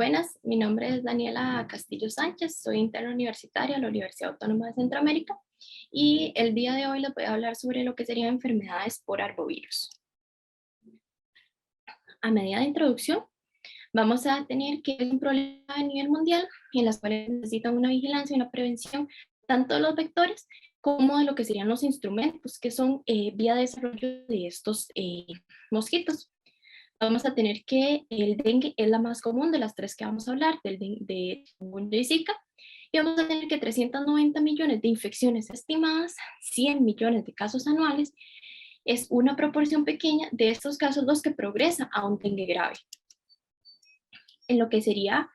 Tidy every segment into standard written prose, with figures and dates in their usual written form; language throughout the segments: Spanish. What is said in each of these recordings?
Buenas, mi nombre es Daniela Castillo Sánchez, soy interna universitaria de la Universidad Autónoma de Centroamérica y el día de hoy les voy a hablar sobre lo que serían enfermedades por arbovirus. A medida de introducción, vamos a tener que es un problema a nivel mundial en las cuales necesitan una vigilancia y una prevención tanto de los vectores como de lo que serían los instrumentos que son vía de desarrollo de estos mosquitos. Vamos a tener que el dengue es la más común de las tres que vamos a hablar, de chikungunya y Zika, y vamos a tener que 390 millones de infecciones estimadas, 100 millones de casos anuales, es una proporción pequeña de estos casos los que progresan a un dengue grave. En lo que sería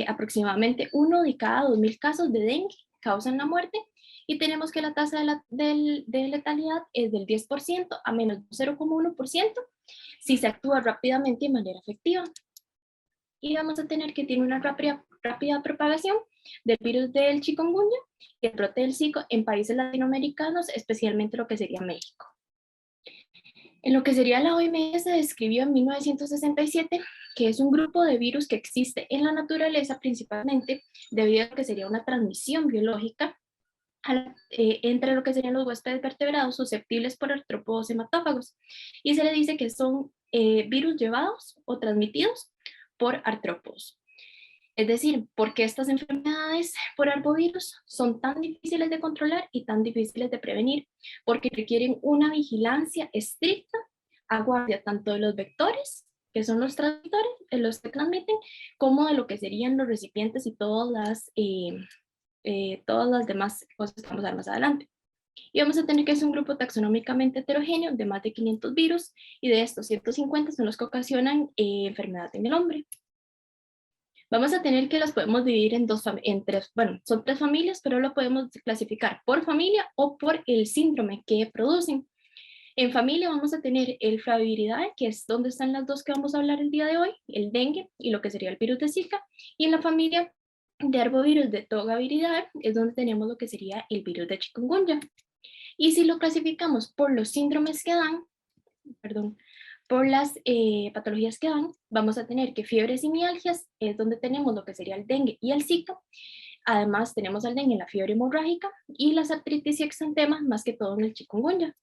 aproximadamente 1 de cada 2.000 casos de dengue causan la muerte, y tenemos que la tasa de letalidad es del 10% a menos 0,1% si se actúa rápidamente y de manera efectiva. Y vamos a tener que tiene una rápida propagación del virus del chikungunya y el brote del Zika en países latinoamericanos, especialmente lo que sería México. En lo que sería la OMS se describió en 1967 que es un grupo de virus que existe en la naturaleza principalmente debido a que sería una transmisión biológica entre lo que serían los huéspedes vertebrados susceptibles por artrópodos hematófagos, y se le dice que son virus llevados o transmitidos por artrópodos. Es decir, ¿por qué estas enfermedades por arbovirus son tan difíciles de controlar y tan difíciles de prevenir? Porque requieren una vigilancia estricta a guardia tanto de los vectores, que son los transmitores, los que transmiten, como de lo que serían los recipientes y todas las demás cosas que vamos a ver más adelante. Y vamos a tener que hacer un grupo taxonómicamente heterogéneo de más de 500 virus, y de estos 150 son los que ocasionan enfermedad en el hombre. Vamos a tener que las podemos dividir en tres, bueno, son tres familias, pero lo podemos clasificar por familia o por el síndrome que producen. En familia vamos a tener el Flaviviridae, que es donde están las dos que vamos a hablar el día de hoy, el dengue y lo que sería el virus de Zika, y en la familia de arbovirus de Togaviridae es donde tenemos lo que sería el virus de chikungunya. Y si lo clasificamos por los síndromes que dan, perdón, por las patologías que dan, vamos a tener que fiebres y mialgias es donde tenemos lo que sería el dengue y el Zika. Además tenemos al dengue en la fiebre hemorrágica y las artritis y exantemas más que todo en el chikungunya.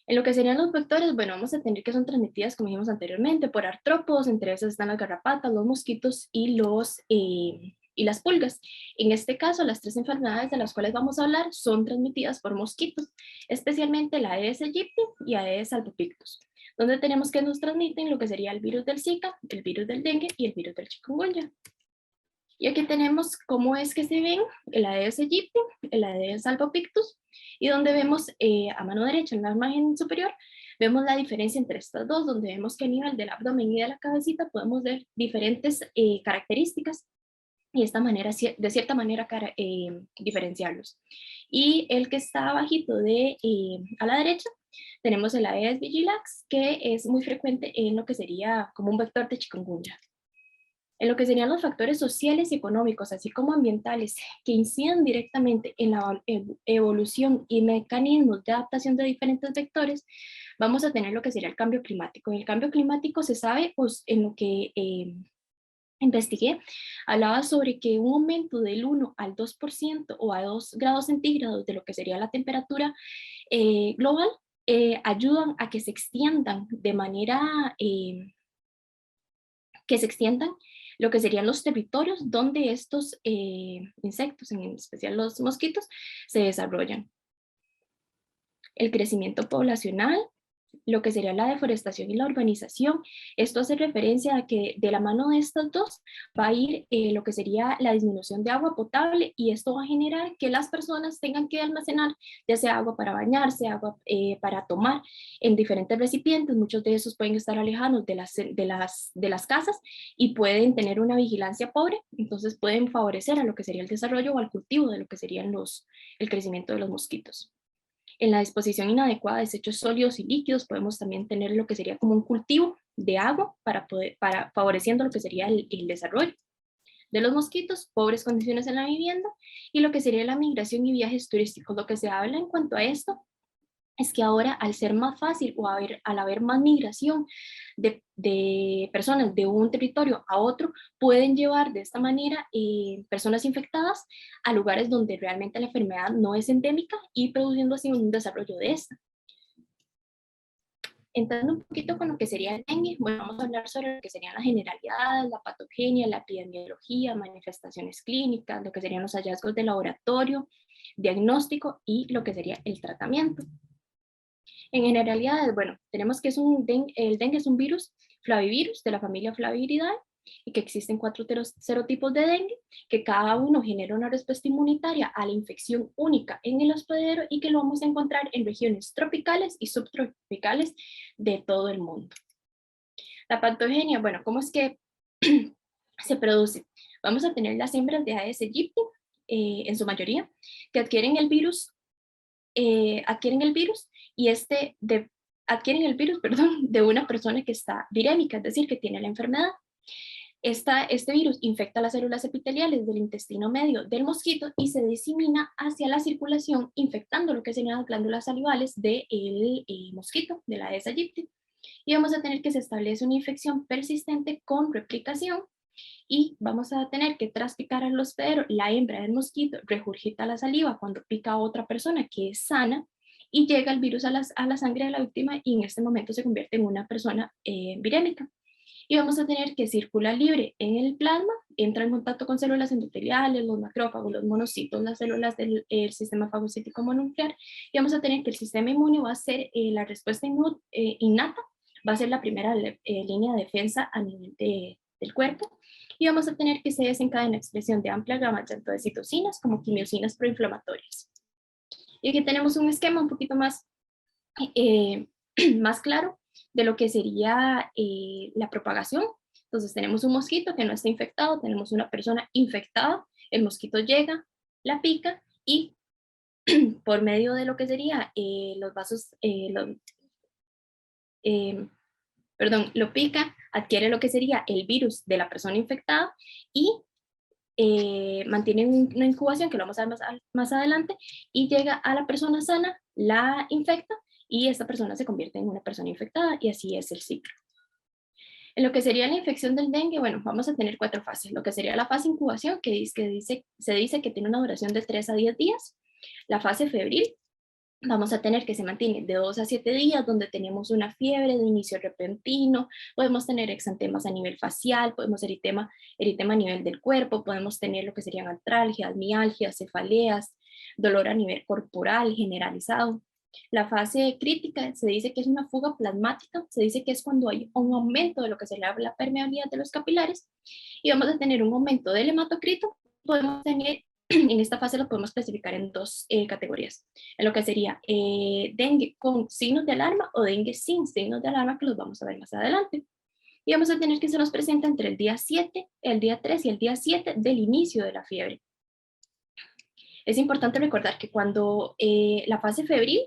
En lo que serían los vectores, bueno, vamos a tener que son transmitidas, como dijimos anteriormente, por artrópodos, entre esos están las garrapatas, los mosquitos y las pulgas. En este caso, las tres enfermedades de las cuales vamos a hablar son transmitidas por mosquitos, especialmente la Aedes aegypti y Aedes albopictus, donde tenemos que nos transmiten lo que sería el virus del Zika, el virus del dengue y el virus del chikungunya. Y aquí tenemos cómo es que se ven el Aedes aegypti, el Aedes albopictus, y donde vemos a mano derecha en la imagen superior, vemos la diferencia entre estas dos, donde vemos que a nivel del abdomen y de la cabecita podemos ver diferentes características, y de esta manera, de cierta manera, diferenciarlos. Y el que está abajito a la derecha, tenemos el Aedes vigilax, que es muy frecuente en lo que sería como un vector de chikungunya. En lo que serían los factores sociales y económicos, así como ambientales, que inciden directamente en la evolución y mecanismos de adaptación de diferentes vectores, vamos a tener lo que sería el cambio climático. El cambio climático se sabe, pues, en lo que investigué, hablaba sobre que un aumento del 1 al 2% o a 2 grados centígrados de lo que sería la temperatura global, ayudan a que se extiendan de manera, que se extiendan lo que serían los territorios donde estos insectos, en especial los mosquitos, se desarrollan. El crecimiento poblacional, lo que sería la deforestación y la urbanización. Esto hace referencia a que de la mano de estas dos va a ir lo que sería la disminución de agua potable, y esto va a generar que las personas tengan que almacenar ya sea agua para bañarse, agua para tomar en diferentes recipientes. Muchos de esos pueden estar alejados de las casas y pueden tener una vigilancia pobre, entonces pueden favorecer a lo que sería el desarrollo o al cultivo de lo que serían el crecimiento de los mosquitos. En la disposición inadecuada de desechos sólidos y líquidos podemos también tener lo que sería como un cultivo de agua favoreciendo lo que sería el desarrollo de los mosquitos, pobres condiciones en la vivienda y lo que sería la migración y viajes turísticos. Lo que se habla en cuanto a esto es que ahora al ser más fácil o al haber más migración de personas de un territorio a otro, pueden llevar de esta manera personas infectadas a lugares donde realmente la enfermedad no es endémica y produciendo así un desarrollo de esta. Entrando un poquito con lo que sería el dengue, bueno, vamos a hablar sobre lo que serían las generalidades, la patogenia, la epidemiología, manifestaciones clínicas, lo que serían los hallazgos de laboratorio, diagnóstico y lo que sería el tratamiento. En generalidades, bueno, tenemos que el dengue es un virus flavivirus de la familia Flaviviridae y que existen 4 serotipos de dengue, que cada uno genera una respuesta inmunitaria a la infección única en el hospedero y que lo vamos a encontrar en regiones tropicales y subtropicales de todo el mundo. La patogenia, bueno, ¿cómo es que se produce? Vamos a tener las hembras de Aedes aegypti, en su mayoría, que adquieren el virus y adquieren el virus, perdón, de una persona que está virémica, es decir, que tiene la enfermedad. Este virus infecta las células epiteliales del intestino medio del mosquito y se disemina hacia la circulación, infectando lo que serían las glándulas salivales del mosquito, de la Aedes aegypti. Y vamos a tener que se establece una infección persistente con replicación y vamos a tener que tras picar al hospedero, la hembra del mosquito regurgita la saliva cuando pica a otra persona que es sana y llega el virus a la sangre de la víctima y en este momento se convierte en una persona virémica. Y vamos a tener que circula libre en el plasma, entra en contacto con células endoteliales, los macrófagos, los monocitos, las células del sistema fagocítico mononuclear, y vamos a tener que el sistema inmune va a ser la respuesta innata, va a ser la primera línea de defensa a nivel del cuerpo, y vamos a tener que se desencadena expresión de amplia gama tanto de citocinas como quimiosinas proinflamatorias. Y aquí tenemos un esquema un poquito más, eh, más claro de lo que sería la propagación. Entonces tenemos un mosquito que no está infectado, tenemos una persona infectada, el mosquito llega, la pica y por medio de lo que sería los vasos, lo pica, adquiere lo que sería el virus de la persona infectada y mantiene una incubación que lo vamos a ver más adelante y llega a la persona sana, la infecta y esta persona se convierte en una persona infectada y así es el ciclo. En lo que sería la infección del dengue, bueno, vamos a tener 4 fases. Lo que sería la fase incubación, se dice que tiene una duración de 3 a 10 días. La fase febril, vamos a tener que se mantiene de 2 a 7 días, donde tenemos una fiebre de inicio repentino, podemos tener exantemas a nivel facial, podemos eritema a nivel del cuerpo, podemos tener lo que serían artralgias, mialgias, cefaleas, dolor a nivel corporal generalizado. La fase crítica se dice que es una fuga plasmática, se dice que es cuando hay un aumento de lo que sería la permeabilidad de los capilares y vamos a tener un aumento del hematocrito. Podemos tener, en esta fase lo podemos clasificar en 2 categorías, en lo que sería dengue con signos de alarma o dengue sin signos de alarma, que los vamos a ver más adelante. Y vamos a tener que se nos presenta entre el día 7, el día 3 y el día 7 del inicio de la fiebre. Es importante recordar que cuando la fase febril,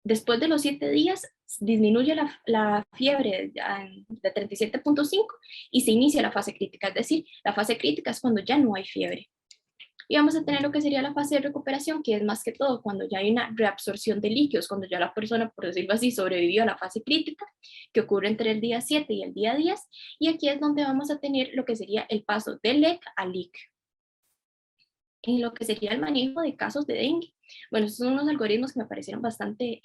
después de los 7 días, disminuye la fiebre de 37.5 y se inicia la fase crítica, es decir, la fase crítica es cuando ya no hay fiebre. Y vamos a tener lo que sería la fase de recuperación, que es más que todo cuando ya hay una reabsorción de líquidos, cuando ya la persona, por decirlo así, sobrevivió a la fase crítica, que ocurre entre el día 7 y el día 10, y aquí es donde vamos a tener lo que sería el paso de LEC a LIC, en lo que sería el manejo de casos de dengue. Bueno, estos son unos algoritmos que me parecieron bastante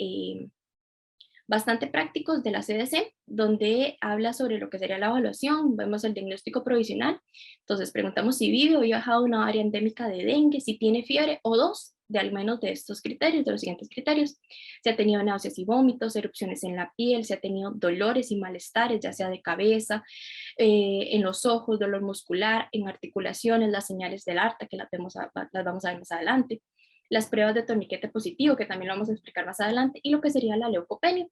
prácticos de la CDC, donde habla sobre lo que sería la evaluación, vemos el diagnóstico provisional, entonces preguntamos si vive o viaja a una área endémica de dengue, si tiene fiebre o 2 de al menos de estos criterios, de los siguientes criterios. Se ha tenido náuseas y vómitos, erupciones en la piel, se ha tenido dolores y malestares, ya sea de cabeza, en los ojos, dolor muscular, en articulaciones, las señales del ARTA, que las vamos a ver más adelante, las pruebas de torniquete positivo, que también lo vamos a explicar más adelante, y lo que sería la leucopenia.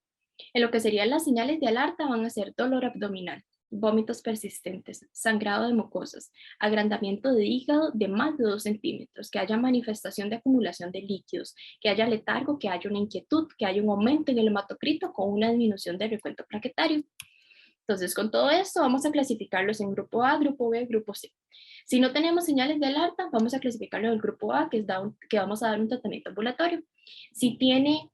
En lo que serían las señales de alerta van a ser dolor abdominal, vómitos persistentes, sangrado de mucosas, agrandamiento de hígado de más de 2 centímetros, que haya manifestación de acumulación de líquidos, que haya letargo, que haya una inquietud, que haya un aumento en el hematocrito con una disminución del recuento plaquetario. Entonces, con todo esto, vamos a clasificarlos en grupo A, grupo B, grupo C. Si no tenemos señales de alerta, vamos a clasificarlo en el grupo A, que vamos a dar un tratamiento ambulatorio. Si tiene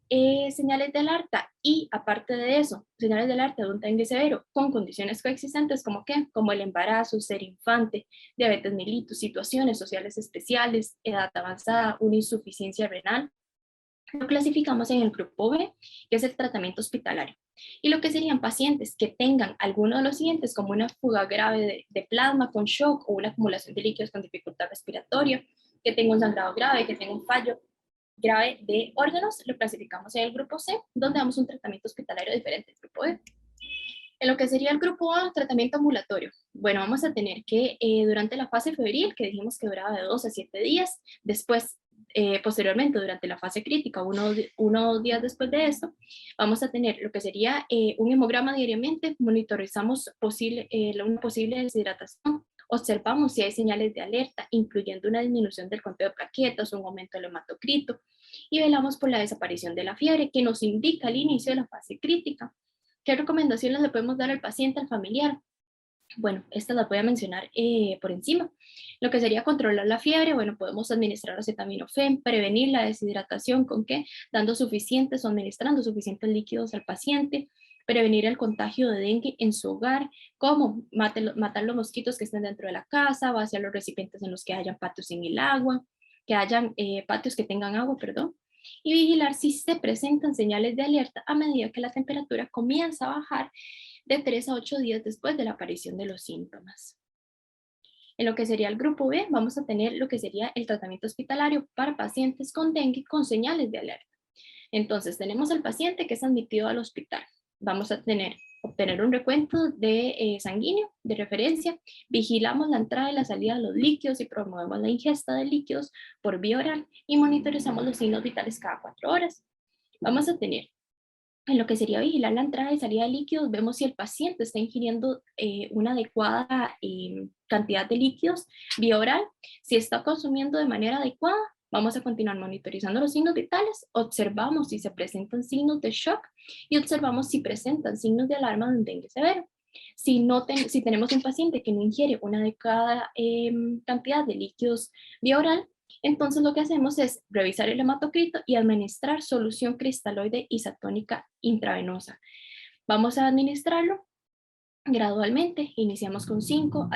señales de alerta y, aparte de eso, señales de alerta de un dengue severo con condiciones coexistentes, ¿como qué? Como el embarazo, ser infante, diabetes mellitus, situaciones sociales especiales, edad avanzada, una insuficiencia renal, lo clasificamos en el grupo B, que es el tratamiento hospitalario. Y lo que serían pacientes que tengan alguno de los siguientes, como una fuga grave de plasma con shock o una acumulación de líquidos con dificultad respiratoria, que tenga un sangrado grave, que tenga un fallo grave de órganos, lo clasificamos en el grupo C, donde damos un tratamiento hospitalario diferente del grupo B. En lo que sería el grupo A, tratamiento ambulatorio. Bueno, vamos a tener que durante la fase febril, que dijimos que duraba de 2 a 7 días, después, posteriormente, durante la fase crítica, uno o 2 días después de esto, vamos a tener lo que sería un hemograma diariamente, monitorizamos una posible deshidratación, observamos si hay señales de alerta, incluyendo una disminución del conteo de plaquetas, un aumento del hematocrito, y velamos por la desaparición de la fiebre, que nos indica el inicio de la fase crítica. ¿Qué recomendaciones le podemos dar al paciente, al familiar? Bueno, estas las voy a mencionar por encima. Lo que sería controlar la fiebre, bueno, podemos administrar acetaminofén, prevenir la deshidratación, ¿con qué? Dando suficientes o administrando suficientes líquidos al paciente, prevenir el contagio de dengue en su hogar, como matar los mosquitos que estén dentro de la casa, vaciar los recipientes en los que hayan patios en el agua, que hayan patios que tengan agua, perdón, y vigilar si se presentan señales de alerta a medida que la temperatura comienza a bajar de 3 a 8 días después de la aparición de los síntomas. En lo que sería el grupo B, vamos a tener lo que sería el tratamiento hospitalario para pacientes con dengue con señales de alerta. Entonces, tenemos al paciente que es admitido al hospital. Vamos a obtener un recuento de sanguíneo de referencia, vigilamos la entrada y la salida de los líquidos y promovemos la ingesta de líquidos por vía oral y monitorizamos los signos vitales cada 4 horas. Vamos a tener en lo que sería vigilar la entrada y salida de líquidos, vemos si el paciente está ingiriendo una adecuada cantidad de líquidos vía oral. Si está consumiendo de manera adecuada, vamos a continuar monitorizando los signos vitales, observamos si se presentan signos de shock y observamos si presentan signos de alarma de un dengue severo. Si tenemos un paciente que no ingiere una adecuada cantidad de líquidos vía oral, entonces lo que hacemos es revisar el hematocrito y administrar solución cristaloide isotónica intravenosa. Vamos a administrarlo gradualmente, iniciamos con 5,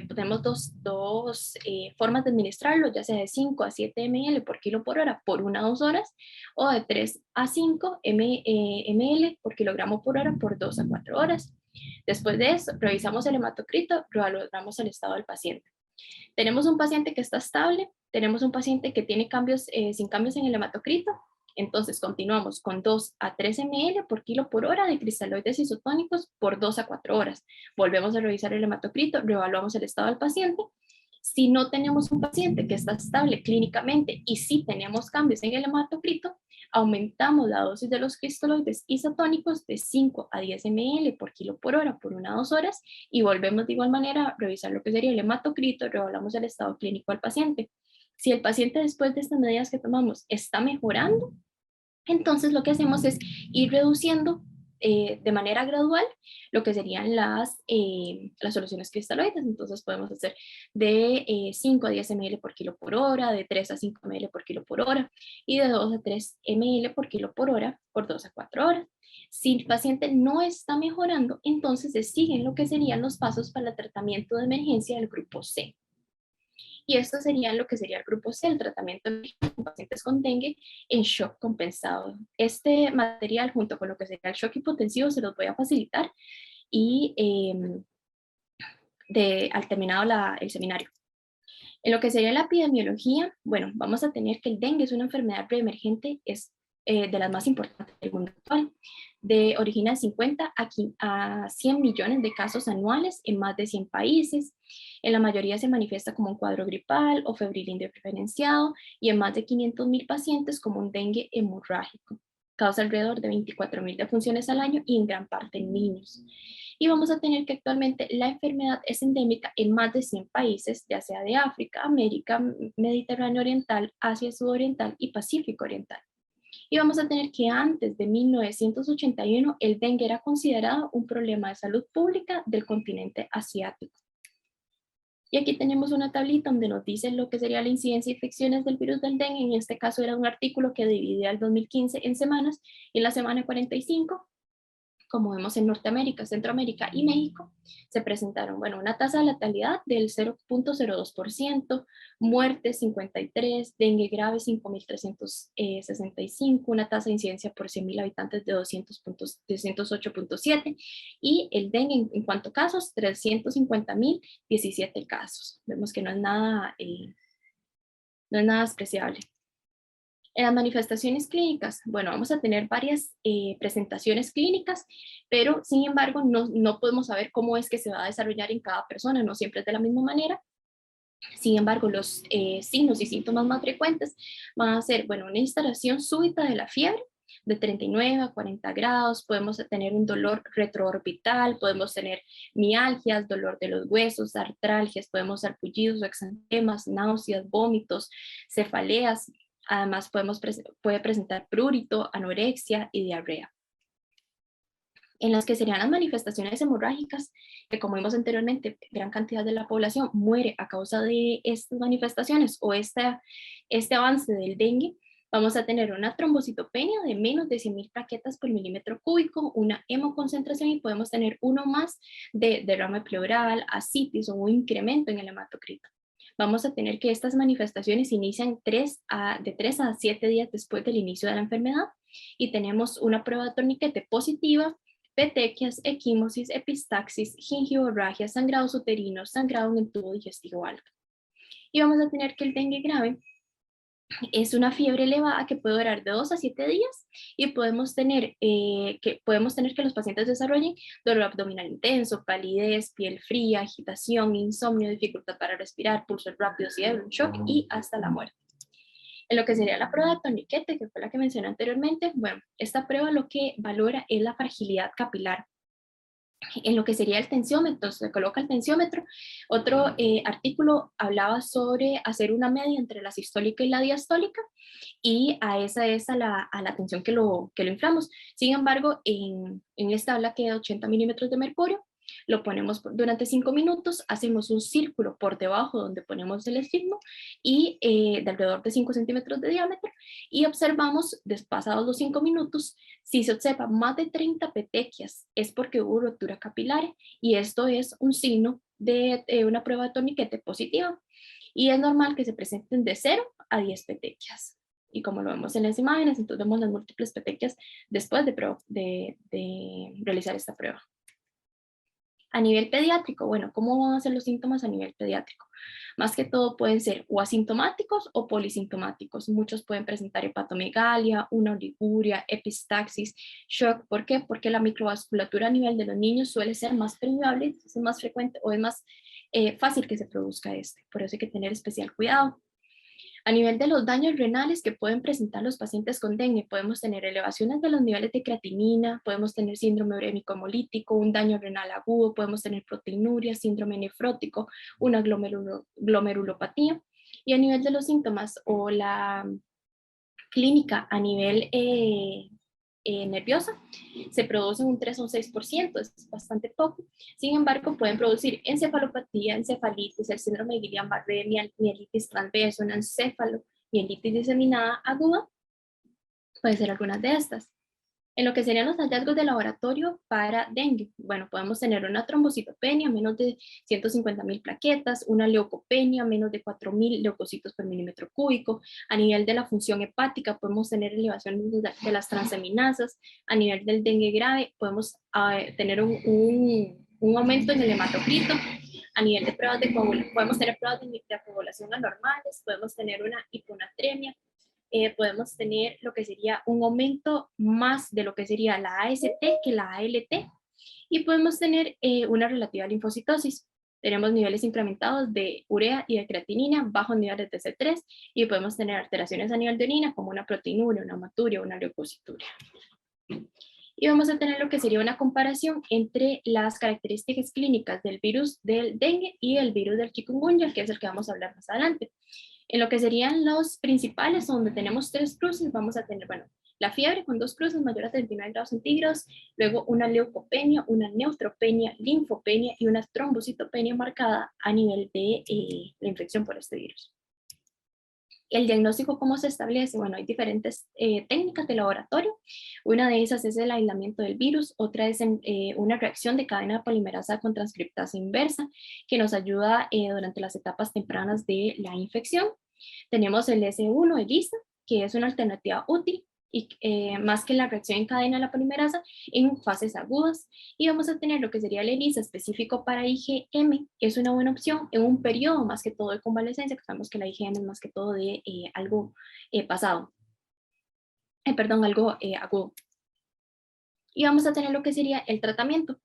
tenemos dos formas de administrarlo, ya sea de 5 a 7 ml por kilo por hora por 1 a 2 horas, o de 3 a 5 ml por kilogramo por hora por 2 a 4 horas. Después de eso, revisamos el hematocrito, revaloramos el estado del paciente. Tenemos un paciente que está estable, tenemos un paciente que tiene cambios, sin cambios en el hematocrito, entonces continuamos con 2 a 3 ml por kilo por hora de cristaloides isotónicos por 2 a 4 horas. Volvemos a revisar el hematocrito, reevaluamos el estado del paciente. Si no tenemos un paciente que está estable clínicamente y si tenemos cambios en el hematocrito, aumentamos la dosis de los cristaloides isotónicos de 5 a 10 ml por kilo por hora por 1 a 2 horas y volvemos de igual manera a revisar lo que sería el hematocrito, reevaluamos el estado clínico del paciente. Si el paciente después de estas medidas que tomamos está mejorando, entonces lo que hacemos es ir reduciendo de manera gradual lo que serían las soluciones cristaloides. Entonces podemos hacer de 5 a 10 ml por kilo por hora, de 3 a 5 ml por kilo por hora y de 2 a 3 ml por kilo por hora por 2 a 4 horas. Si el paciente no está mejorando, entonces se siguen lo que serían los pasos para el tratamiento de emergencia del grupo C. Y esto sería lo que sería el grupo C, el tratamiento de pacientes con dengue en shock compensado. Este material junto con lo que sería el shock hipotensivo se los voy a facilitar y al terminado el seminario. En lo que sería la epidemiología, bueno, vamos a tener que el dengue es una enfermedad preemergente, es de las más importantes del mundo actual. Origina de 50 a 100 millones de casos anuales en más de 100 países. En la mayoría se manifiesta como un cuadro gripal o febril indiferenciado y en más de 500.000 pacientes como un dengue hemorrágico. Causa alrededor de 24.000 defunciones al año y en gran parte en niños. Y vamos a tener que actualmente la enfermedad es endémica en más de 100 países, ya sea de África, América, Mediterráneo Oriental, Asia Sudoriental y Pacífico Oriental. Y vamos a tener que antes de 1981 el dengue era considerado un problema de salud pública del continente asiático. Y aquí tenemos una tablita donde nos dice lo que sería la incidencia de infecciones del virus del dengue. En este caso era un artículo que dividía el 2015 en semanas, y en la semana 45, como vemos en Norteamérica, Centroamérica y México, se presentaron, bueno, una tasa de letalidad del 0.02%, muertes 53, dengue grave 5.365, una tasa de incidencia por 100.000 habitantes de 208.7, y el dengue en cuanto a casos, 350.017 casos. Vemos que no es nada despreciable. En las manifestaciones clínicas, bueno, vamos a tener varias presentaciones clínicas, pero sin embargo no podemos saber cómo es que se va a desarrollar en cada persona, no siempre es de la misma manera. Sin embargo, los signos y síntomas más frecuentes van a ser, bueno, una instalación súbita de la fiebre de 39 a 40 grados, podemos tener un dolor retroorbital, podemos tener mialgias, dolor de los huesos, artralgias, podemos dar pullidos o exantemas, náuseas, vómitos, cefaleas. Además, puede presentar prurito, anorexia y diarrea. En las que serían las manifestaciones hemorrágicas, que como vimos anteriormente, gran cantidad de la población muere a causa de estas manifestaciones o este avance del dengue, vamos a tener una trombocitopenia de menos de 100.000 plaquetas por milímetro cúbico, una hemoconcentración, y podemos tener uno más de derrame pleural, ascitis o un incremento en el hematocrito. Vamos a tener que estas manifestaciones inician de 3 a 7 días después del inicio de la enfermedad, y tenemos una prueba de torniquete positiva, petequias, equimosis, epistaxis, gingivorragia, sangrados uterinos, sangrado en el tubo digestivo alto. Y vamos a tener que el dengue grave es una fiebre elevada que puede durar de 2 a 7 días, y podemos tener que los pacientes desarrollen dolor abdominal intenso, palidez, piel fría, agitación, insomnio, dificultad para respirar, pulsos rápidos y un shock, y hasta la muerte. En lo que sería la prueba de torniquete, que fue la que mencioné anteriormente, bueno, esta prueba lo que valora es la fragilidad capilar. En lo que sería el tensiómetro, se coloca el tensiómetro. Otro artículo hablaba sobre hacer una media entre la sistólica y la diastólica, y a esa es a la tensión que lo inflamos. Sin embargo, en esta habla que de 80 milímetros de mercurio, lo ponemos durante 5 minutos, hacemos un círculo por debajo donde ponemos el estigmo, y de alrededor de 5 centímetros de diámetro, y observamos, pasados los 5 minutos, si se observa más de 30 petequias, es porque hubo rotura capilar, y esto es un signo de una prueba de torniquete positiva, y es normal que se presenten de 0 a 10 petequias. Y como lo vemos en las imágenes, entonces vemos las múltiples petequias después de realizar esta prueba. A nivel pediátrico, bueno, ¿cómo van a ser los síntomas a nivel pediátrico? Más que todo pueden ser o asintomáticos o polisintomáticos. Muchos pueden presentar hepatomegalia, una oliguria, epistaxis, shock. ¿Por qué? Porque la microvasculatura a nivel de los niños suele ser más permeable, es más frecuente o es más fácil que se produzca este. Por eso hay que tener especial cuidado. A nivel de los daños renales que pueden presentar los pacientes con dengue, podemos tener elevaciones de los niveles de creatinina, podemos tener síndrome urémico hemolítico, un daño renal agudo, podemos tener proteinuria, síndrome nefrótico, una glomerulopatía. Y a nivel de los síntomas o la clínica a nivel nerviosa, se produce un 3 o un 6%, es bastante poco. Sin embargo, pueden producir encefalopatía, encefalitis, el síndrome de Guillain-Barré, mielitis transversa, una encefalomielitis diseminada aguda, pueden ser algunas de estas. En lo que serían los hallazgos de laboratorio para dengue, bueno, podemos tener una trombocitopenia, menos de 150.000 plaquetas, una leucopenia, menos de 4.000 leucocitos por milímetro cúbico. A nivel de la función hepática, podemos tener elevaciones de las transaminasas. A nivel del dengue grave, podemos tener un aumento en el hematocrito. A nivel de pruebas de coagulación, podemos tener pruebas de coagulación anormales, podemos tener una hiponatremia, podemos tener lo que sería un aumento más de lo que sería la AST que la ALT, y podemos tener una relativa linfocitosis. Tenemos niveles incrementados de urea y de creatinina, bajos niveles de C3, y podemos tener alteraciones a nivel de orina como una proteinuria, una hematuria, una leucocituria. Y vamos a tener lo que sería una comparación entre las características clínicas del virus del dengue y el virus del chikungunya, que es el que vamos a hablar más adelante. En lo que serían los principales, donde tenemos 3 cruces, vamos a tener, bueno, la fiebre con 2 cruces mayor a 39 grados centígrados, luego una leucopenia, una neutropenia, linfopenia y una trombocitopenia marcada a nivel de la infección por este virus. El diagnóstico, ¿cómo se establece? Bueno, hay diferentes técnicas de laboratorio. Una de esas es el aislamiento del virus, otra es una reacción de cadena polimerasa con transcriptasa inversa, que nos ayuda durante las etapas tempranas de la infección. Tenemos el S1, el ELISA, que es una alternativa útil, y más que la reacción en cadena de la polimerasa en fases agudas, y vamos a tener lo que sería el ELISA específico para IgM, que es una buena opción en un periodo más que todo de convalecencia, que sabemos que la IgM es más que todo de algo pasado, algo agudo. Y vamos a tener lo que sería el tratamiento.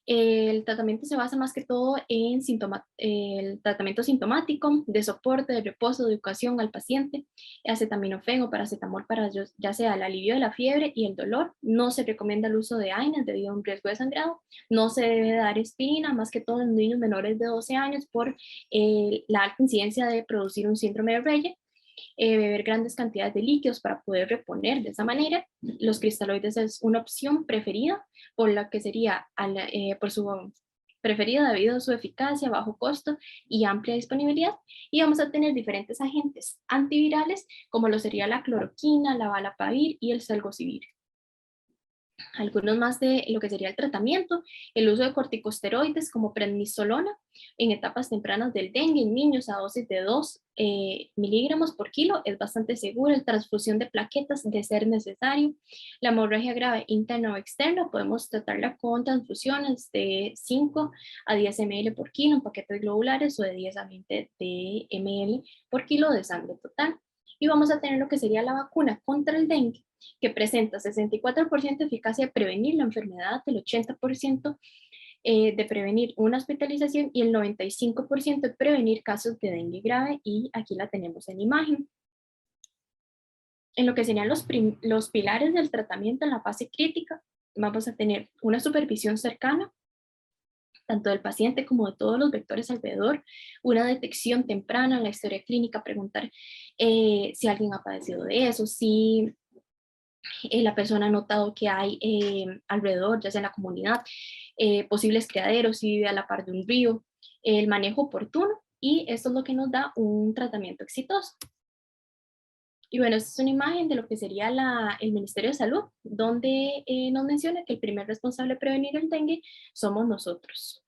El tratamiento se basa más que todo en el tratamiento sintomático, de soporte, de reposo, de educación al paciente, acetaminofén o paracetamol para ya sea el alivio de la fiebre y el dolor. No se recomienda el uso de AINES debido a un riesgo de sangrado. No se debe dar aspirina, más que todo en niños menores de 12 años por la alta incidencia de producir un síndrome de Reye. Beber grandes cantidades de líquidos para poder reponer de esa manera. Los cristaloides es una opción preferida por la que sería por su preferida debido a su eficacia, bajo costo y amplia disponibilidad. Y vamos a tener diferentes agentes antivirales como lo sería la cloroquina, la valapavir y el salgocivir. Algunos más de lo que sería el tratamiento, el uso de corticosteroides como prednisolona en etapas tempranas del dengue en niños a dosis de 2 miligramos por kilo es bastante segura. La transfusión de plaquetas de ser necesario. La hemorragia grave interna o externa podemos tratarla con transfusiones de 5 a 10 ml por kilo en paquetes globulares o de 10 a 20 de ml por kilo de sangre total. Y vamos a tener lo que sería la vacuna contra el dengue, que presenta 64% de eficacia de prevenir la enfermedad, el 80% de prevenir una hospitalización y el 95% de prevenir casos de dengue grave, y aquí la tenemos en imagen. En lo que serían los pilares del tratamiento en la fase crítica, vamos a tener una supervisión cercana, tanto del paciente como de todos los vectores alrededor, una detección temprana, la historia clínica, preguntar si alguien ha padecido de eso, si la persona ha notado que hay alrededor, ya sea en la comunidad, posibles criaderos, si vive a la par de un río, el manejo oportuno, y esto es lo que nos da un tratamiento exitoso. Y bueno, esta es una imagen de lo que sería el Ministerio de Salud, donde nos menciona que el primer responsable de prevenir el dengue somos nosotros.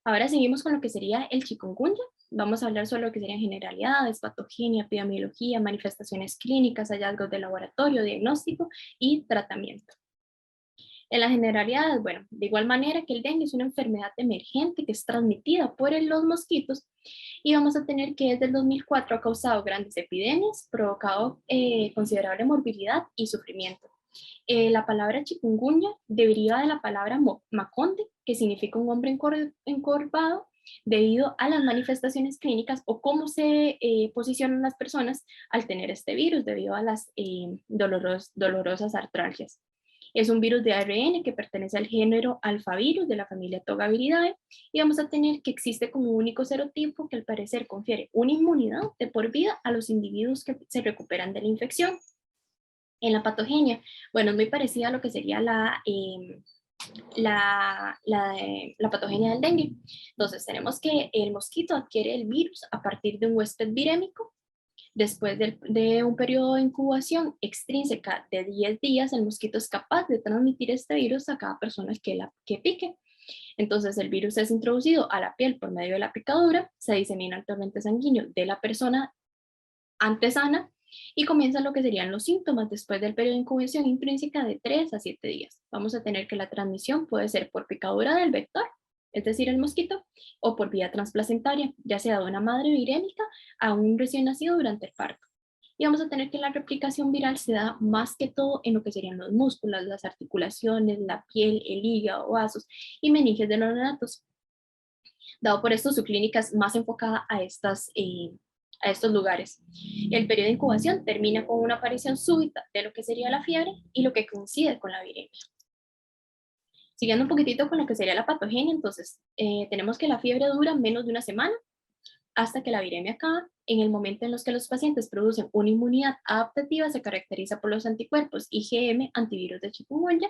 Ahora seguimos con lo que sería el chikungunya. Vamos a hablar sobre lo que serían generalidades, patogenia, epidemiología, manifestaciones clínicas, hallazgos de laboratorio, diagnóstico y tratamiento. En las generalidades, bueno, de igual manera que el dengue es una enfermedad emergente que es transmitida por los mosquitos, y vamos a tener que desde el 2004 ha causado grandes epidemias, provocado considerable morbilidad y sufrimiento. La palabra chikungunya deriva de la palabra maconde, que significa un hombre encorvado, debido a las manifestaciones clínicas o cómo se posicionan las personas al tener este virus, debido a las dolorosas artralgias. Es un virus de ARN que pertenece al género alfavirus de la familia Togaviridae, y vamos a tener que existe como único serotipo que al parecer confiere una inmunidad de por vida a los individuos que se recuperan de la infección. En la patogenia, bueno, es muy parecida a lo que sería la patogenia del dengue. Entonces tenemos que el mosquito adquiere el virus a partir de un huésped virémico. Después de un periodo de incubación extrínseca de 10 días, el mosquito es capaz de transmitir este virus a cada persona que pique. Entonces el virus es introducido a la piel por medio de la picadura, se disemina al torrente sanguíneo de la persona antes sana, y comienzan lo que serían los síntomas después del periodo de incubación intrínseca de 3 a 7 días. Vamos a tener que la transmisión puede ser por picadura del vector, es decir, el mosquito, o por vía transplacentaria, ya sea de una madre virémica a un recién nacido durante el parto. Y vamos a tener que la replicación viral se da más que todo en lo que serían los músculos, las articulaciones, la piel, el hígado, vasos y meninges de los neonatos. Dado por esto, su clínica es más enfocada a estos lugares. El periodo de incubación termina con una aparición súbita de lo que sería la fiebre y lo que coincide con la viremia. Siguiendo un poquitito con lo que sería la patogenia, entonces tenemos que la fiebre dura menos de una semana, hasta que la viremia acaba. En el momento en los que los pacientes producen una inmunidad adaptativa, se caracteriza por los anticuerpos IgM, antivirus de chikungunya,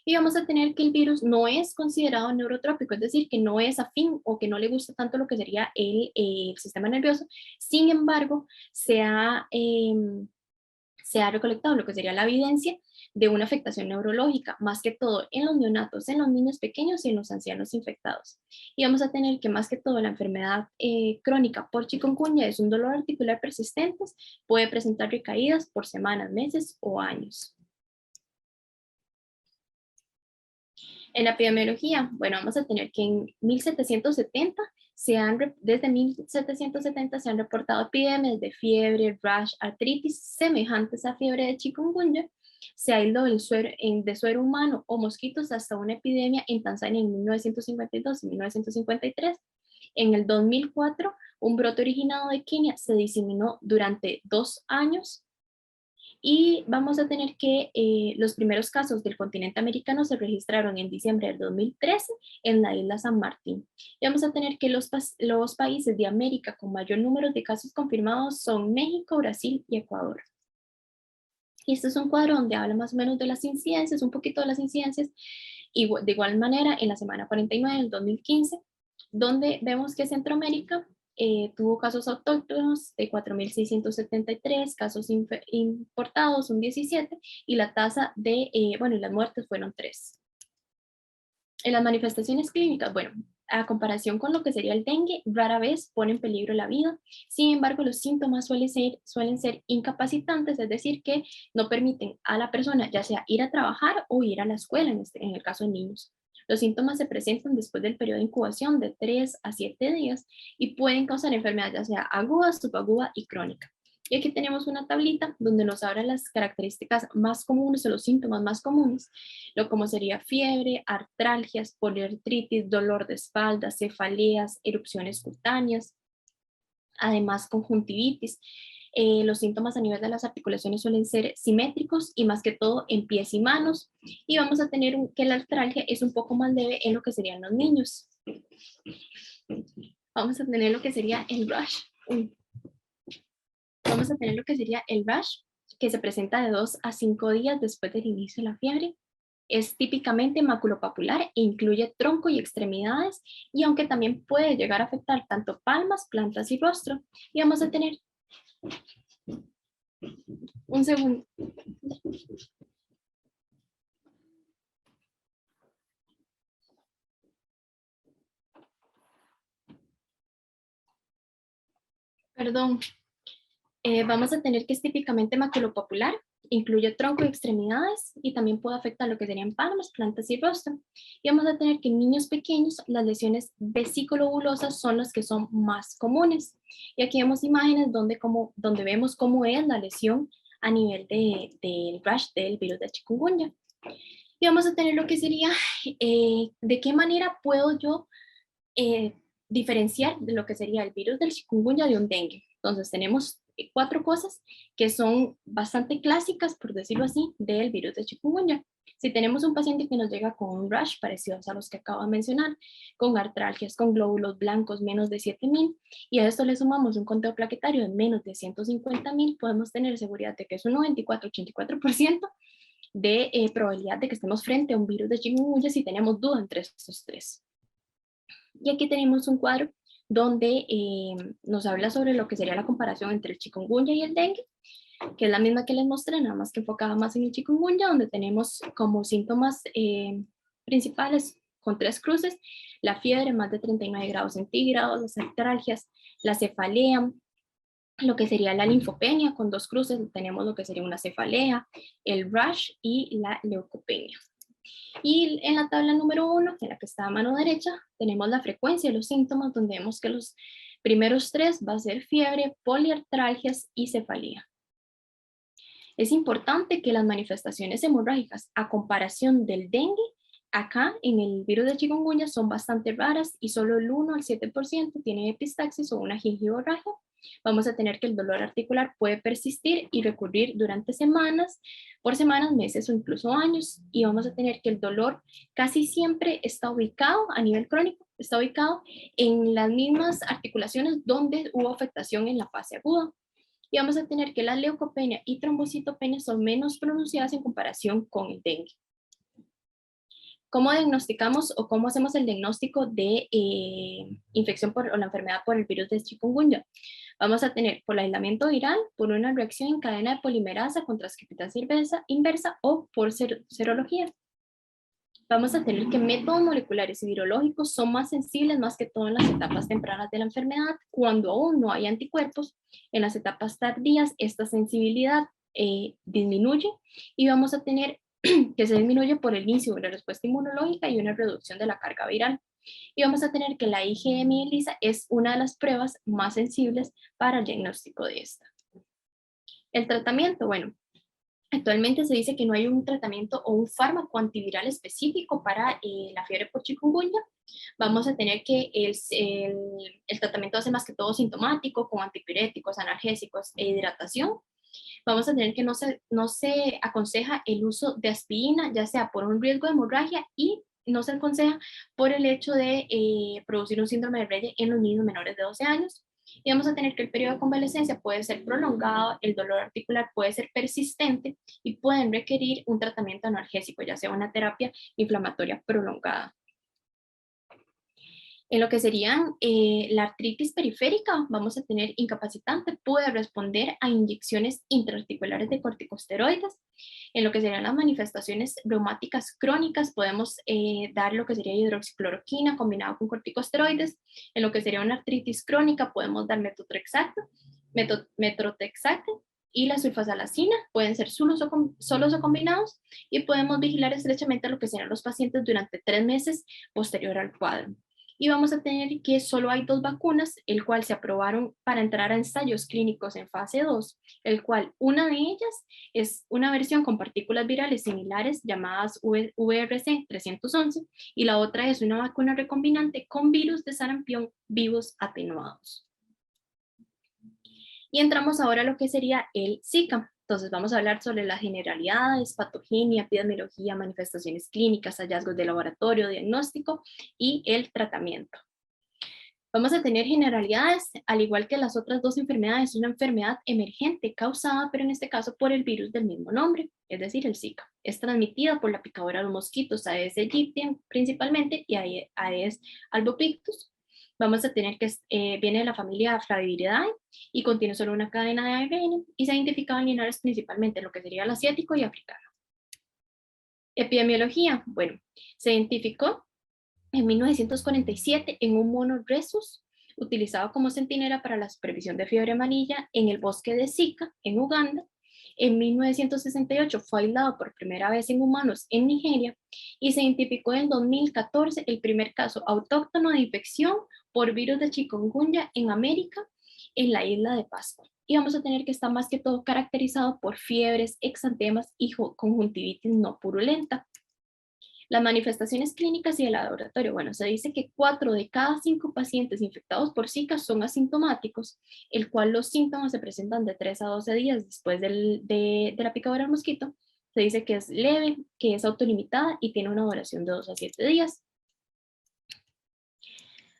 y vamos a tener que el virus no es considerado neurotrópico, es decir, que no es afín o que no le gusta tanto lo que sería el sistema nervioso. Sin embargo, se ha recolectado lo que sería la evidencia de una afectación neurológica, más que todo en los neonatos, en los niños pequeños y en los ancianos infectados. Y vamos a tener que más que todo la enfermedad crónica por chikungunya es un dolor articular persistente, puede presentar recaídas por semanas, meses o años. En la epidemiología, bueno, vamos a tener que en 1770 desde 1770 se han reportado epidemias de fiebre, rash, artritis semejantes a fiebre de chikungunya. Se aisló de suero humano o mosquitos hasta una epidemia en Tanzania en 1952 y 1953. En el 2004, un brote originado de Kenia se diseminó durante 2 años. Y vamos a tener que los primeros casos del continente americano se registraron en diciembre del 2013 en la isla San Martín. Y vamos a tener que los países de América con mayor número de casos confirmados son México, Brasil y Ecuador. Y este es un cuadro donde habla más o menos de las incidencias, un poquito de las incidencias, y de igual manera en la semana 49 del 2015, donde vemos que Centroamérica tuvo casos autóctonos de 4.673, casos importados un 17, y la tasa de, y las muertes fueron 3. En las manifestaciones clínicas, bueno, a comparación con lo que sería el dengue, rara vez pone en peligro la vida. Sin embargo, los síntomas suelen ser incapacitantes, es decir, que no permiten a la persona ya sea ir a trabajar o ir a la escuela, en el caso de niños. Los síntomas se presentan después del periodo de incubación de 3 a 7 días y pueden causar enfermedad ya sea aguda, subaguda y crónica. Y aquí tenemos una tablita donde nos habla las características más comunes o los síntomas más comunes, lo como sería fiebre, artralgias, poliartritis, dolor de espalda, cefaleas, erupciones cutáneas, además conjuntivitis. Los síntomas a nivel de las articulaciones suelen ser simétricos y más que todo en pies y manos. Y vamos a tener que la artralgia es un poco más leve en lo que serían los niños. Vamos a tener lo que sería el rash. Vamos a tener lo que sería el rash, que se presenta de 2 a 5 días después del inicio de la fiebre. Es típicamente maculopapular e incluye tronco y extremidades, y aunque también puede llegar a afectar tanto palmas, plantas y rostro. Y vamos a tener un segundo. Perdón. Vamos a tener que es típicamente maculopapular, incluye tronco y extremidades y también puede afectar lo que serían palmas, plantas y rostro. Y vamos a tener que en niños pequeños las lesiones vesículo-bulosas son las que son más comunes. Y aquí vemos imágenes donde vemos cómo es la lesión a nivel del rash del virus de chikungunya. Y vamos a tener lo que sería, de qué manera puedo yo diferenciar de lo que sería el virus del chikungunya de un dengue. Entonces tenemos 4 cosas que son bastante clásicas, por decirlo así, del virus de chikungunya. Si tenemos un paciente que nos llega con un rash parecidos a los que acabo de mencionar, con artralgias, con glóbulos blancos menos de 7.000, y a esto le sumamos un conteo plaquetario de menos de 150.000, podemos tener seguridad de que es un 94-84% de probabilidad de que estemos frente a un virus de chikungunya si tenemos duda entre estos 3. Y aquí tenemos un cuadro donde nos habla sobre lo que sería la comparación entre el chikungunya y el dengue, que es la misma que les mostré, nada más que enfocada más en el chikungunya, donde tenemos como síntomas principales con 3 cruces, la fiebre más de 39 grados centígrados, las artralgias, la cefalea, lo que sería la linfopenia con 2 cruces, tenemos lo que sería una cefalea, el rash y la leucopenia. Y en la tabla número 1, en la que está a mano derecha, tenemos la frecuencia de los síntomas, donde vemos que los primeros 3 va a ser fiebre, poliartralgias y cefalea. Es importante que las manifestaciones hemorrágicas, a comparación del dengue, acá en el virus de chikungunya son bastante raras y solo el 1 al 7% tiene epistaxis o una gingivorragia. Vamos a tener que el dolor articular puede persistir y recurrir durante semanas, por semanas, meses o incluso años. Y vamos a tener que el dolor casi siempre está ubicado a nivel crónico está ubicado en las mismas articulaciones donde hubo afectación en la fase aguda. Y vamos a tener que la leucopenia y trombocitopenia son menos pronunciadas en comparación con el dengue. ¿Cómo diagnosticamos o cómo hacemos el diagnóstico de infección o la enfermedad por el virus de chikungunya? Vamos a tener por el aislamiento viral, por una reacción en cadena de polimerasa con transcriptasa inversa o por serología. Vamos a tener que métodos moleculares y virológicos son más sensibles más que todo en las etapas tempranas de la enfermedad, cuando aún no hay anticuerpos. En las etapas tardías esta sensibilidad disminuye y vamos a tener que se disminuye por el inicio de la respuesta inmunológica y una reducción de la carga viral. Y vamos a tener que la IgM ELISA es una de las pruebas más sensibles para el diagnóstico de esta. El tratamiento, bueno, actualmente se dice que no hay un tratamiento o un fármaco antiviral específico para la fiebre por chikungunya. Vamos a tener que el tratamiento hace más que todo sintomático, con antipiréticos, analgésicos e hidratación. Vamos a tener que no se aconseja el uso de aspirina, ya sea por un riesgo de hemorragia y no se aconseja por el hecho de producir un síndrome de Reye en los niños menores de 12 años. Y vamos a tener que el periodo de convalecencia puede ser prolongado, el dolor articular puede ser persistente y pueden requerir un tratamiento analgésico, ya sea una terapia inflamatoria prolongada. En lo que serían la artritis periférica, vamos a tener incapacitante, puede responder a inyecciones intraarticulares de corticosteroides. En lo que serían las manifestaciones reumáticas crónicas, podemos dar lo que sería hidroxicloroquina combinado con corticosteroides. En lo que sería una artritis crónica, podemos dar metrotexate y la sulfasalacina, pueden ser solos o combinados, y podemos vigilar estrechamente a lo que serían los pacientes durante 3 meses posterior al cuadro. Y vamos a tener que solo hay 2 vacunas, el cual se aprobaron para entrar a ensayos clínicos en fase 2, el cual una de ellas es una versión con partículas virales similares llamadas VRC 311 y la otra es una vacuna recombinante con virus de sarampión vivos atenuados. Y entramos ahora a lo que sería el Zika. Entonces vamos a hablar sobre las generalidades, patogenia, epidemiología, manifestaciones clínicas, hallazgos de laboratorio, diagnóstico y el tratamiento. Vamos a tener generalidades, al igual que las otras 2 enfermedades, una enfermedad emergente causada, pero en este caso por el virus del mismo nombre, es decir, el Zika. Es transmitida por la picadura de los mosquitos Aedes aegypti principalmente y Aedes albopictus. Vamos a tener que viene de la familia Flaviviridae y contiene solo una cadena de ARN y se ha identificado en linares principalmente lo que sería el asiático y africano. Epidemiología, bueno, se identificó en 1947 en un mono rhesus utilizado como centinela para la supervisión de fiebre amarilla en el bosque de Zika, en Uganda. En 1968 fue aislado por primera vez en humanos en Nigeria y se identificó en 2014 el primer caso autóctono de infección por virus de chikungunya en América, en la isla de Pascua. Y vamos a tener que estar más que todo caracterizado por fiebres, exantemas y conjuntivitis no purulenta. Las manifestaciones clínicas y el laboratorio. Bueno, se dice que 4 de cada 5 pacientes infectados por Zika son asintomáticos, el cual los síntomas se presentan de 3 a 12 días después de la picadura del mosquito. Se dice que es leve, que es autolimitada y tiene una duración de 2 a 7 días.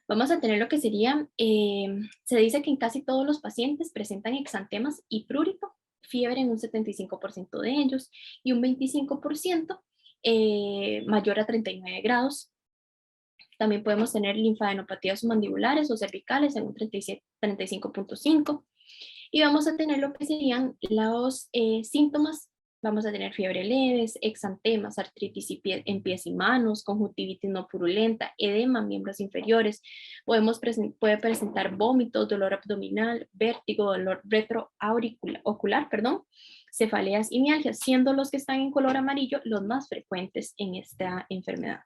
Vamos a tener lo que sería, se dice que en casi todos los pacientes presentan exantemas y prurito, fiebre en un 75% de ellos y un 25% mayor a 39 grados. También podemos tener linfadenopatías mandibulares o cervicales en un 35.5. Y vamos a tener lo que serían los síntomas. Vamos a tener fiebre leves, exantemas, artritis en pies y manos, conjuntivitis no purulenta, edema en miembros inferiores. Puede presentar vómitos, dolor abdominal, vértigo, dolor retroocular, cefaleas y mialgias, siendo los que están en color amarillo los más frecuentes en esta enfermedad.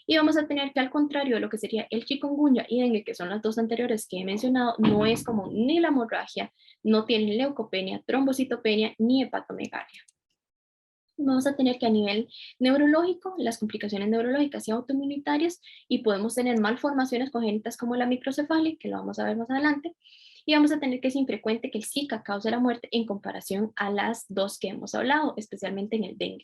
Y vamos a tener que, al contrario de lo que sería el chikungunya y dengue, que son las 2 anteriores que he mencionado, no es común ni la hemorragia, no tiene leucopenia, trombocitopenia ni hepatomegalia. Vamos a tener que a nivel neurológico, las complicaciones neurológicas y autoinmunitarias, y podemos tener malformaciones congénitas como la microcefalia, que lo vamos a ver más adelante, y vamos a tener que es infrecuente que el Zika cause la muerte en comparación a las 2 que hemos hablado, especialmente en el dengue.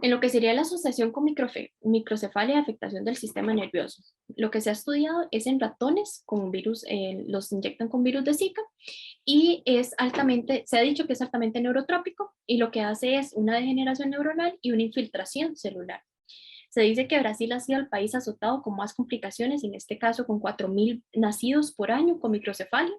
En lo que sería la asociación con microcefalia y afectación del sistema nervioso, lo que se ha estudiado es en ratones con virus, los inyectan con virus de Zika y se ha dicho que es altamente neurotrópico y lo que hace es una degeneración neuronal y una infiltración celular. Se dice que Brasil ha sido el país azotado con más complicaciones, en este caso con 4.000 nacidos por año con microcefalia.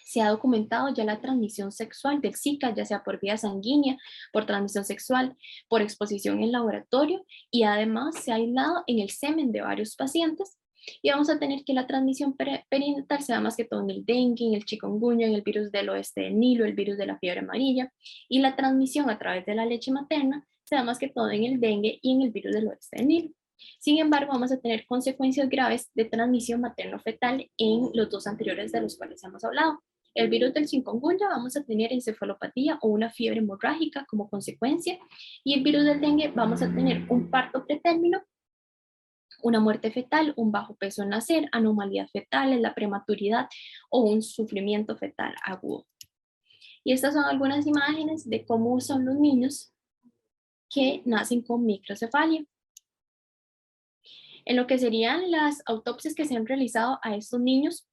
Se ha documentado ya la transmisión sexual del Zika, ya sea por vía sanguínea, por transmisión sexual, por exposición en laboratorio y además se ha aislado en el semen de varios pacientes. Y vamos a tener que la transmisión perinatal se da más que todo en el dengue, en el chikungunya, en el virus del oeste del Nilo, el virus de la fiebre amarilla. Y la transmisión a través de la leche materna se da más que todo en el dengue y en el virus del oeste del Nilo. Sin embargo, vamos a tener consecuencias graves de transmisión materno-fetal en los dos anteriores de los cuales hemos hablado. El virus del chikungunya vamos a tener encefalopatía o una fiebre hemorrágica como consecuencia y el virus del dengue vamos a tener un parto pretérmino, una muerte fetal, un bajo peso al nacer, anomalías fetales, la prematuridad o un sufrimiento fetal agudo. Y estas son algunas imágenes de cómo son los niños que nacen con microcefalia. En lo que serían las autopsias que se han realizado a estos niños,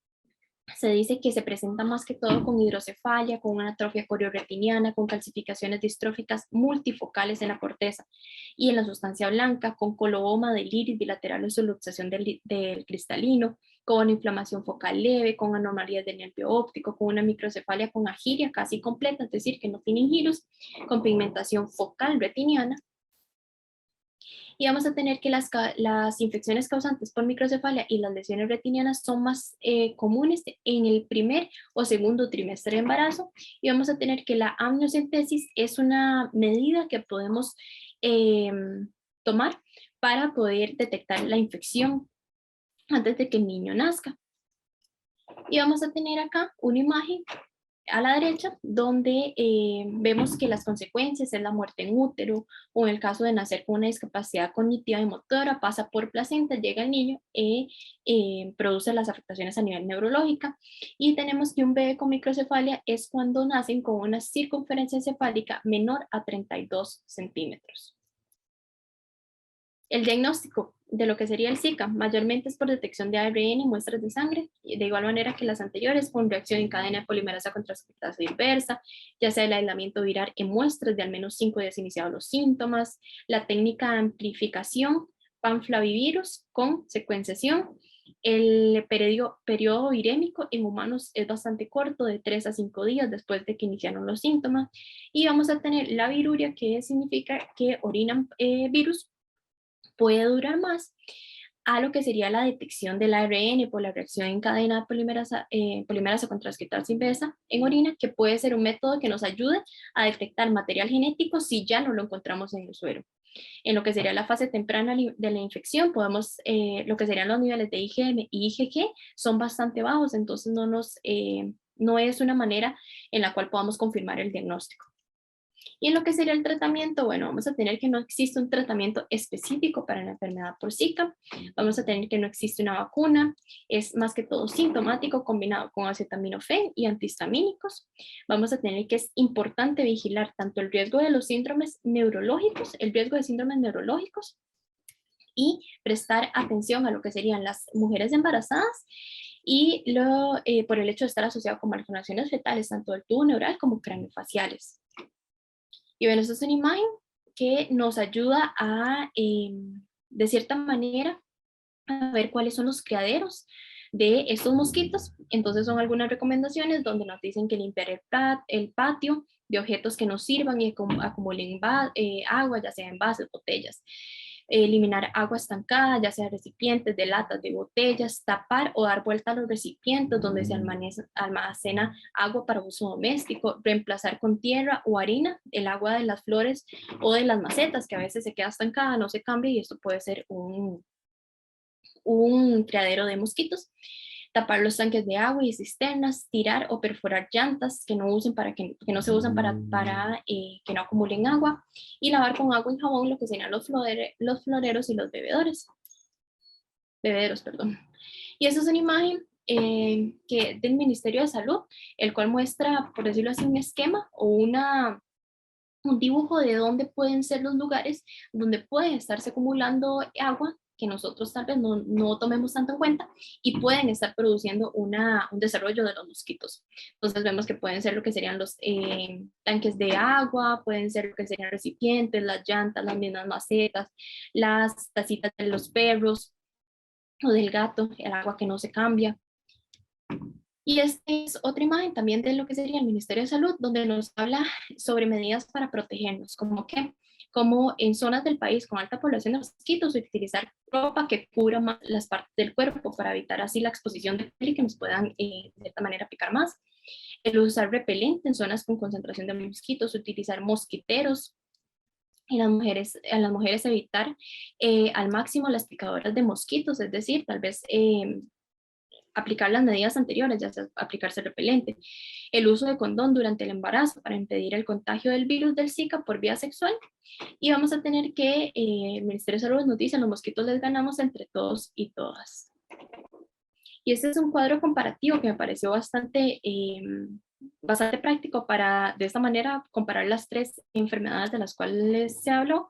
se dice que se presenta más que todo con hidrocefalia, con una atrofia corioretiniana, con calcificaciones distróficas multifocales en la corteza y en la sustancia blanca, con coloboma del iris bilateral o subluxación del cristalino, con inflamación focal leve, con anomalías del nervio óptico, con una microcefalia con agiria casi completa, es decir, que no tienen giros, con pigmentación focal retiniana. Y vamos a tener que las infecciones causantes por microcefalia y las lesiones retinianas son más comunes en el primer o segundo trimestre de embarazo. Y vamos a tener que la amniocentesis es una medida que podemos tomar para poder detectar la infección antes de que el niño nazca. Y vamos a tener acá una imagen a la derecha, donde vemos que las consecuencias es la muerte en útero, o en el caso de nacer con una discapacidad cognitiva y motora, pasa por placenta, llega el niño y produce las afectaciones a nivel neurológica. Y tenemos que un bebé con microcefalia es cuando nacen con una circunferencia encefálica menor a 32 centímetros. El diagnóstico de lo que sería el Zika mayormente es por detección de ARN y muestras de sangre, de igual manera que las anteriores, con reacción en cadena de polimerasa con transcriptasa inversa, ya sea el aislamiento viral en muestras de al menos 5 días iniciados los síntomas, la técnica de amplificación panflavivirus con secuenciación. El periodo virémico en humanos es bastante corto, de 3 a 5 días después de que iniciaron los síntomas, y vamos a tener la viruria, que significa que orinan virus, puede durar más a lo que sería la detección del ARN por la reacción en cadena polimerasa con transcriptasa inversa en orina, que puede ser un método que nos ayude a detectar material genético si ya no lo encontramos en el suero. En lo que sería la fase temprana de la infección, lo que serían los niveles de IgM y IgG son bastante bajos, entonces no es una manera en la cual podamos confirmar el diagnóstico. Y en lo que sería el tratamiento, bueno, vamos a tener que no existe un tratamiento específico para la enfermedad por Zika, vamos a tener que no existe una vacuna, es más que todo sintomático combinado con acetaminofén y antihistamínicos. Vamos a tener que es importante vigilar tanto el riesgo de los síndromes neurológicos, el riesgo de síndromes neurológicos, y prestar atención a lo que serían las mujeres embarazadas y por el hecho de estar asociado con malformaciones fetales, tanto del tubo neural como craneofaciales. Y bueno, esta es una imagen que nos ayuda a, de cierta manera, a ver cuáles son los criaderos de estos mosquitos. Entonces son algunas recomendaciones donde nos dicen que limpiar el patio de objetos que nos sirvan y acumulen agua, ya sea en vasos, botellas. Eliminar agua estancada, ya sea de recipientes, de latas, de botellas, tapar o dar vuelta a los recipientes donde se almacena agua para uso doméstico, reemplazar con tierra o harina el agua de las flores o de las macetas, que a veces se queda estancada, no se cambia y esto puede ser un criadero de mosquitos. Tapar los tanques de agua y cisternas, tirar o perforar llantas que no se usan para que no acumulen agua, y lavar con agua y jabón lo que serían los floreros y los bebederos, perdón. Y esa es una imagen del Ministerio de Salud, el cual muestra, por decirlo así, un esquema o un dibujo de dónde pueden ser los lugares donde puede estarse acumulando agua que nosotros tal vez no tomemos tanto en cuenta y pueden estar produciendo un desarrollo de los mosquitos. Entonces vemos que pueden ser lo que serían los tanques de agua, pueden ser lo que serían recipientes, las llantas, las mismas macetas, las tacitas de los perros o del gato, el agua que no se cambia. Y esta es otra imagen también de lo que sería el Ministerio de Salud, donde nos habla sobre medidas para protegernos, como en zonas del país con alta población de mosquitos, utilizar ropa que cubra más las partes del cuerpo para evitar así la exposición de piel y que nos puedan de cierta manera picar más. El usar repelente en zonas con concentración de mosquitos, utilizar mosquiteros, y a las mujeres evitar al máximo las picadoras de mosquitos, es decir, tal vez aplicar las medidas anteriores, ya sea aplicarse repelente, el uso de condón durante el embarazo para impedir el contagio del virus del Zika por vía sexual, y vamos a tener que el Ministerio de Salud nos dice, los mosquitos les ganamos entre todos y todas. Y este es un cuadro comparativo que me pareció bastante práctico para de esta manera comparar las tres enfermedades de las cuales se habló,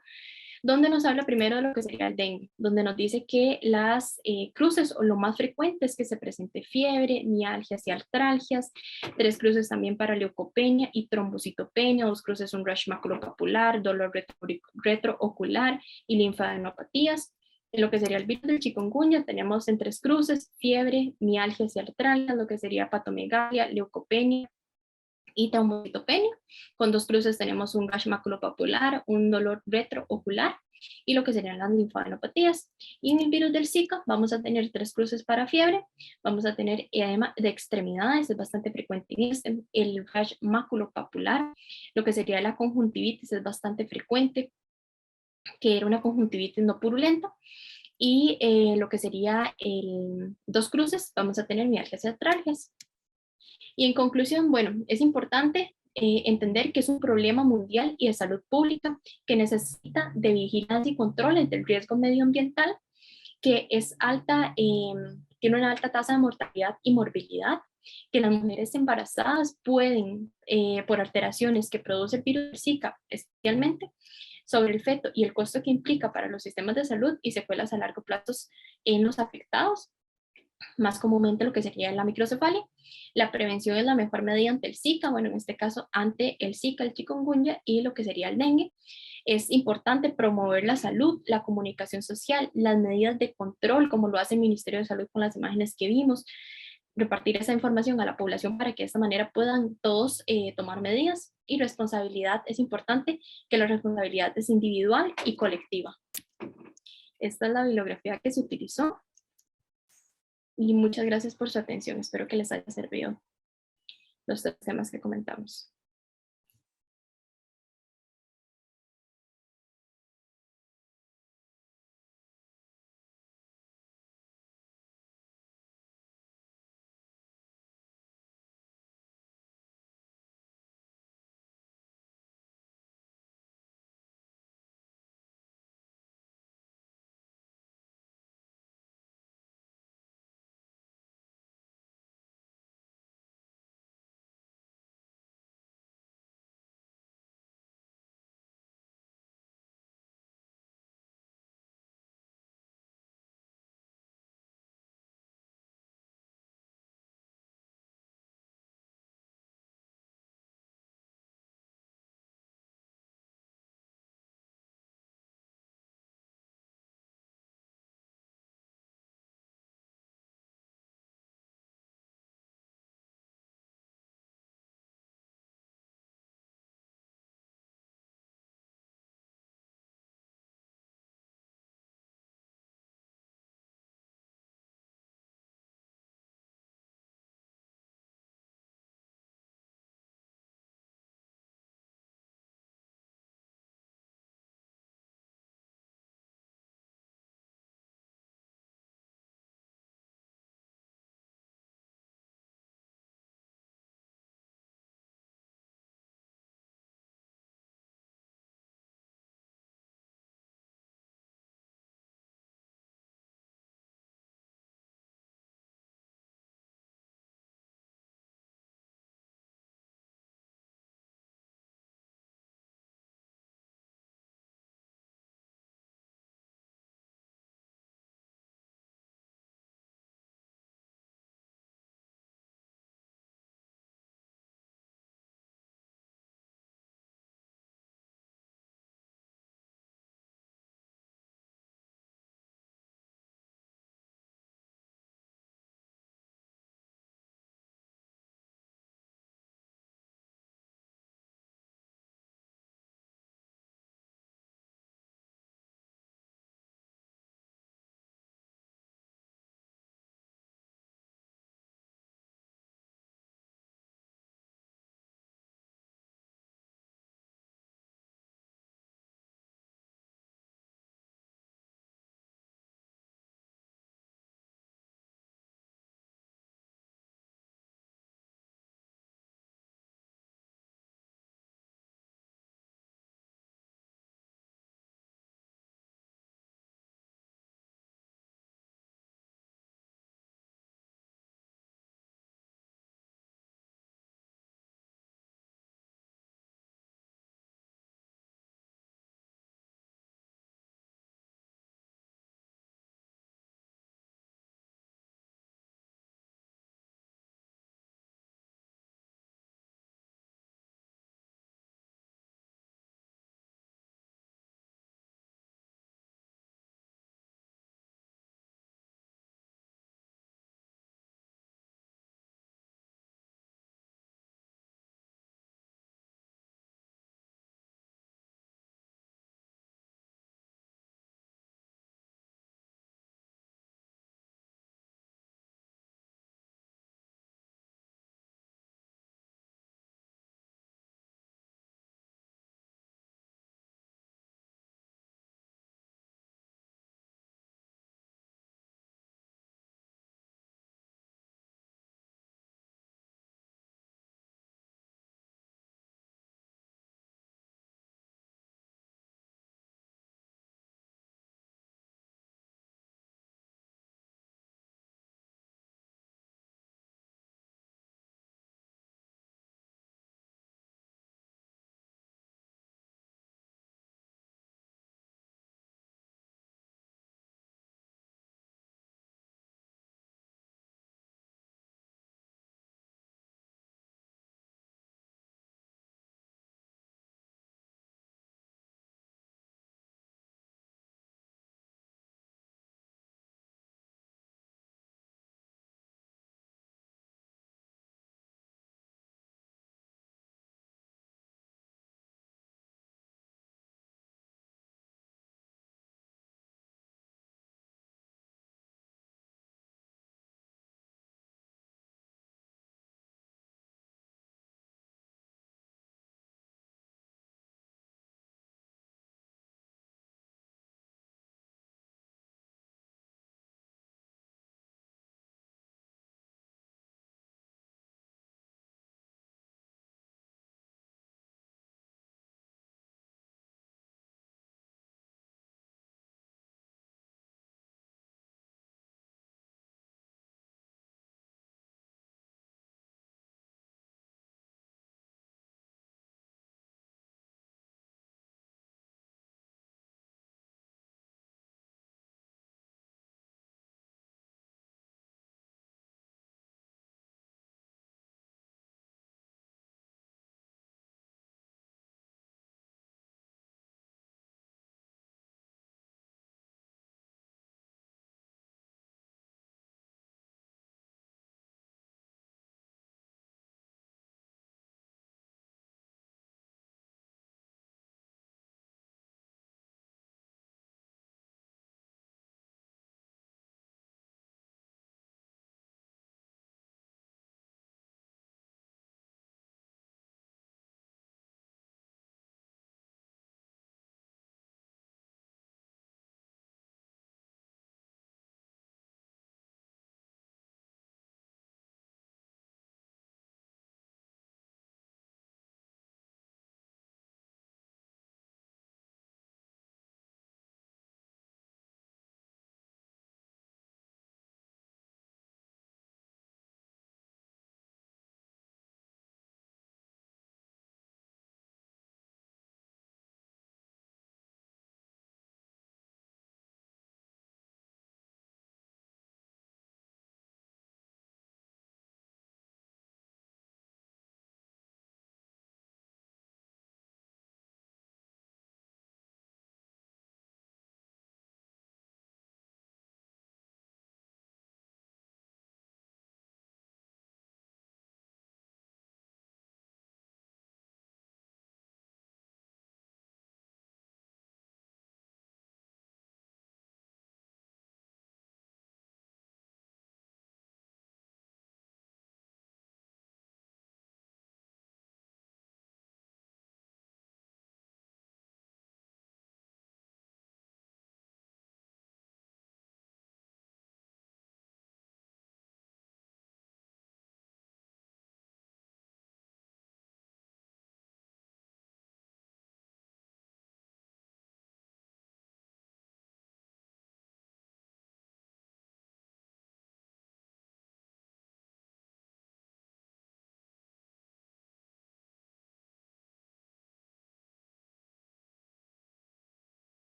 donde nos habla primero de lo que sería el dengue, donde nos dice que las cruces o lo más frecuente es que se presente fiebre, mialgias y artralgias, 3 cruces también para leucopenia y trombocitopenia, 2 cruces un rash maculopapular, dolor retroocular y linfadenopatías. En lo que sería el virus del chikungunya tenemos en 3 cruces fiebre, mialgias y artralgias, lo que sería patomegalia, leucopenia y trombocitopenia. Con 2 cruces tenemos un rash maculopapular, un dolor retroocular y lo que serían las linfadenopatías. Y en el virus del Zika vamos a tener 3 cruces para fiebre, vamos a tener edema de extremidades, es bastante frecuente en este, el rash maculopapular, lo que sería la conjuntivitis es bastante frecuente, que era una conjuntivitis no purulenta, y lo que sería el 2 cruces vamos a tener mialgias y artralgias. Y en conclusión, bueno, es importante entender que es un problema mundial y de salud pública que necesita de vigilancia y controles del riesgo medioambiental, que es tiene una alta tasa de mortalidad y morbilidad, que las mujeres embarazadas pueden, por alteraciones que produce el virus Zika, especialmente sobre el feto y el costo que implica para los sistemas de salud y secuelas a largo plazo en los afectados, más comúnmente lo que sería la microcefalia. La prevención es la mejor medida ante el Zika, bueno, en este caso ante el Zika, el chikungunya y lo que sería el dengue. Es importante promover la salud, la comunicación social, las medidas de control, como lo hace el Ministerio de Salud con las imágenes que vimos, repartir esa información a la población para que de esta manera puedan todos tomar medidas. Y responsabilidad es importante, que la responsabilidad es individual y colectiva. Esta es la bibliografía que se utilizó. Y muchas gracias por su atención. Espero que les haya servido los temas que comentamos.